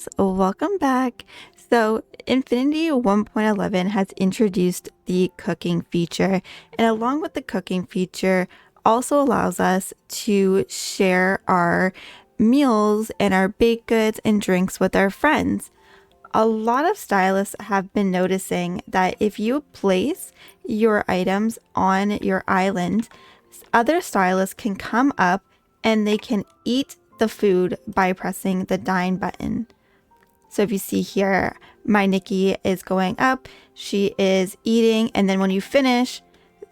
guys, welcome back. So Infinity 1.11 has introduced the cooking feature, and along with the cooking feature also allows us to share our meals and our baked goods and drinks with our friends. A lot of stylists have been noticing that if you place your items on your island, other stylists can come up and they can eat the food by pressing the dine button. So if you see here, my Nikki is going up, she is eating, and then when you finish,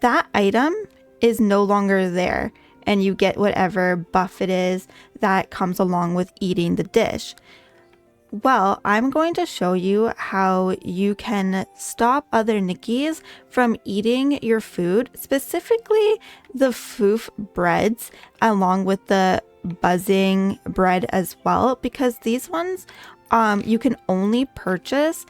that item is no longer there, and you get whatever buff it is that comes along with eating the dish. Well, I'm going to show you how you can stop other Nikkies from eating your food, specifically the foof breads, along with the buzzing bread as well, because these ones you can only purchase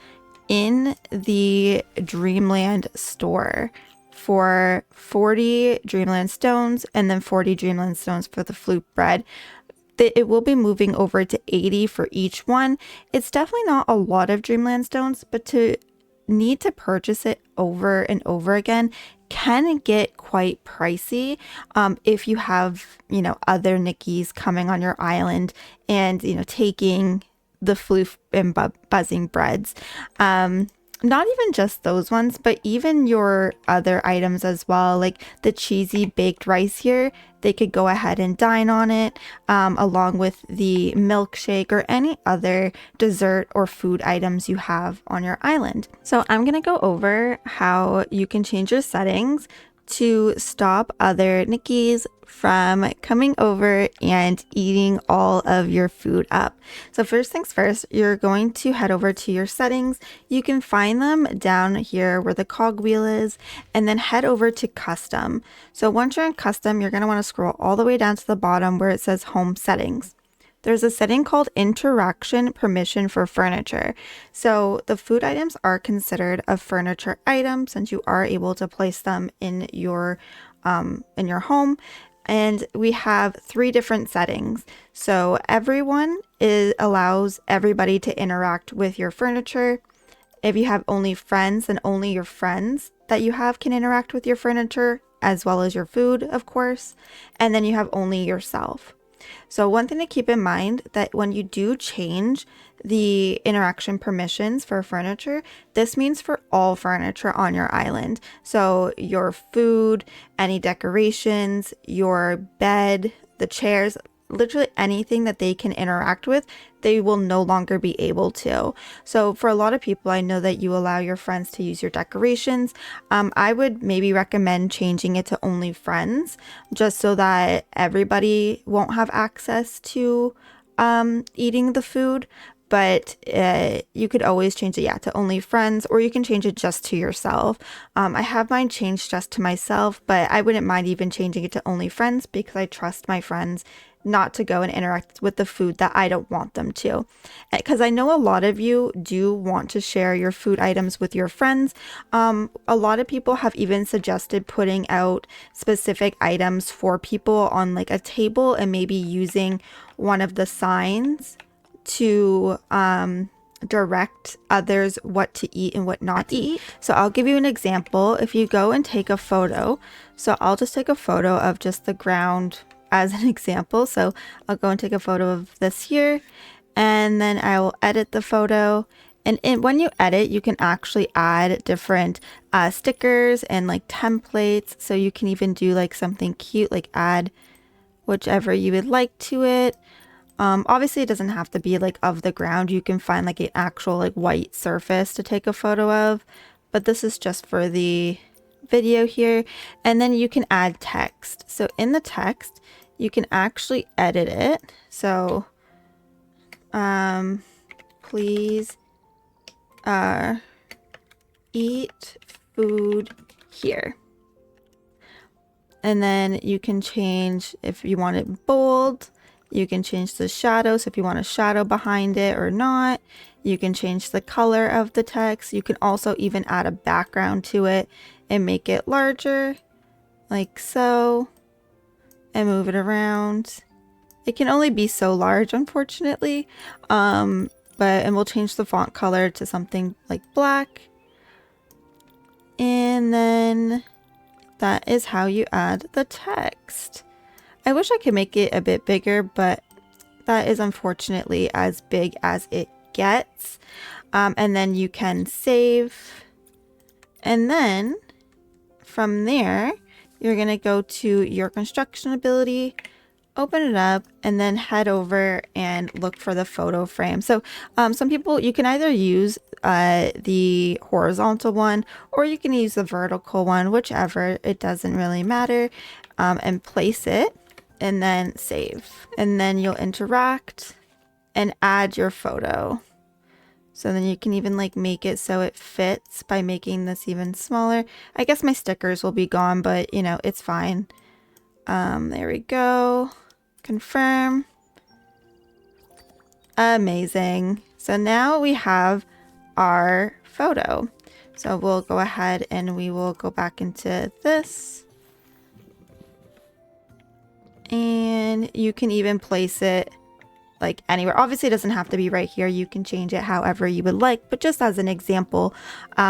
in the Dreamland store for 40 Dreamland stones and then 40 Dreamland stones for the flute bread. It will be moving over to 80 for each one. It's definitely not a lot of Dreamland stones, but to need to purchase it over and over again can get quite pricey if you have, other Nikkies coming on your island and, taking the floof and buzzing breads. Not even just those ones, but even your other items as well, like the cheesy baked rice here, they could go ahead and dine on it, along with the milkshake or any other dessert or food items you have on your island. So I'm going to go over how you can change your settings to stop other Nikkies from coming over and eating all of your food up. So first things first, you're going to head over to your settings. You can find them down here where the cogwheel is, and then head over to custom. So once you're in custom, you're going to want to scroll all the way down to the bottom where it says home settings. There's a setting called interaction permission for furniture. So the food items are considered a furniture item since you are able to place them in your home. And we have 3 different settings. So everyone allows everybody to interact with your furniture. If you have only friends, then only your friends that you have can interact with your furniture, as well as your food, of course. And then you have only yourself. So one thing to keep in mind that when you do change the interaction permissions for furniture, this means for all furniture on your island. So your food, any decorations, your bed, the chairs, literally anything that they can interact with, they will no longer be able to. So for a lot of people, I know that you allow your friends to use your decorations. I would maybe recommend changing it to only friends, just so that everybody won't have access to eating the food. But you could always change it, to only friends, or you can change it just to yourself. I have mine changed just to myself, but I wouldn't mind even changing it to only friends because I trust my friends not to go and interact with the food that I don't want them to. Because I know a lot of you do want to share your food items with your friends. A lot of people have even suggested putting out specific items for people on like a table and maybe using one of the signs to direct others what to eat and what not to eat. So I'll give you an example. If you go and take a photo, so I'll just take a photo of just the ground as an example. So I'll go and take a photo of this here, and then I will edit the photo. And when you edit, you can actually add different stickers and like templates. So you can even do like something cute, like add whichever you would like to it. Obviously it doesn't have to be like of the ground. You can find like an actual like white surface to take a photo of, but this is just for the video here. And then you can add text. So in the text, you can actually edit it. So, please, eat food here. And then you can change if you want it bold. You can change the shadow, so if you want a shadow behind it or not. You can change the color of the text. You can also even add a background to it and make it larger, like so, and move it around. It can only be so large, unfortunately, and we'll change the font color to something like black. And then that is how you add the text. I wish I could make it a bit bigger, but that is unfortunately as big as it gets. And then you can save. And then from there, you're going to go to your construction ability, open it up, and then head over and look for the photo frame. So some people, you can either use the horizontal one or you can use the vertical one, whichever, it doesn't really matter, and place it and then save. And then you'll interact and add your photo. So then you can even like make it so it fits by making this even smaller. I guess my stickers will be gone, but you know, it's fine. There we go. Confirm. Amazing. So now we have our photo. So we'll go ahead and we will go back into this. And you can even place it like anywhere. Obviously it doesn't have to be right here. You can change it however you would like, but just as an example,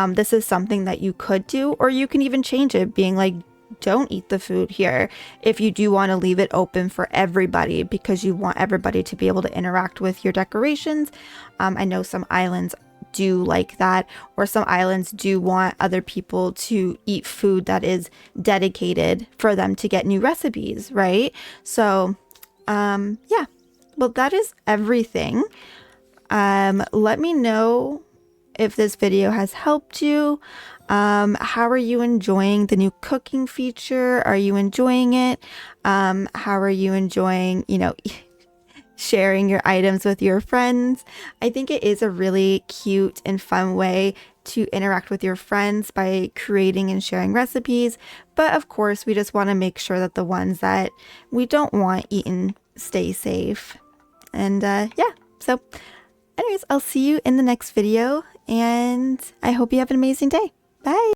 this is something that you could do, or you can even change it being like, don't eat the food here, if you do want to leave it open for everybody because you want everybody to be able to interact with your decorations. I know some islands do like that, or some islands do want other people to eat food that is dedicated for them to get new recipes, right? So yeah, well, that is everything. Let me know if this video has helped you. How are you enjoying the new cooking feature? Are you enjoying it? How are you enjoying, you know, sharing your items with your friends? I think it is a really cute and fun way to interact with your friends by creating and sharing recipes. But of course, we just want to make sure that the ones that we don't want eaten stay safe. And yeah, so anyways, I'll see you in the next video, and I hope you have an amazing day. Bye.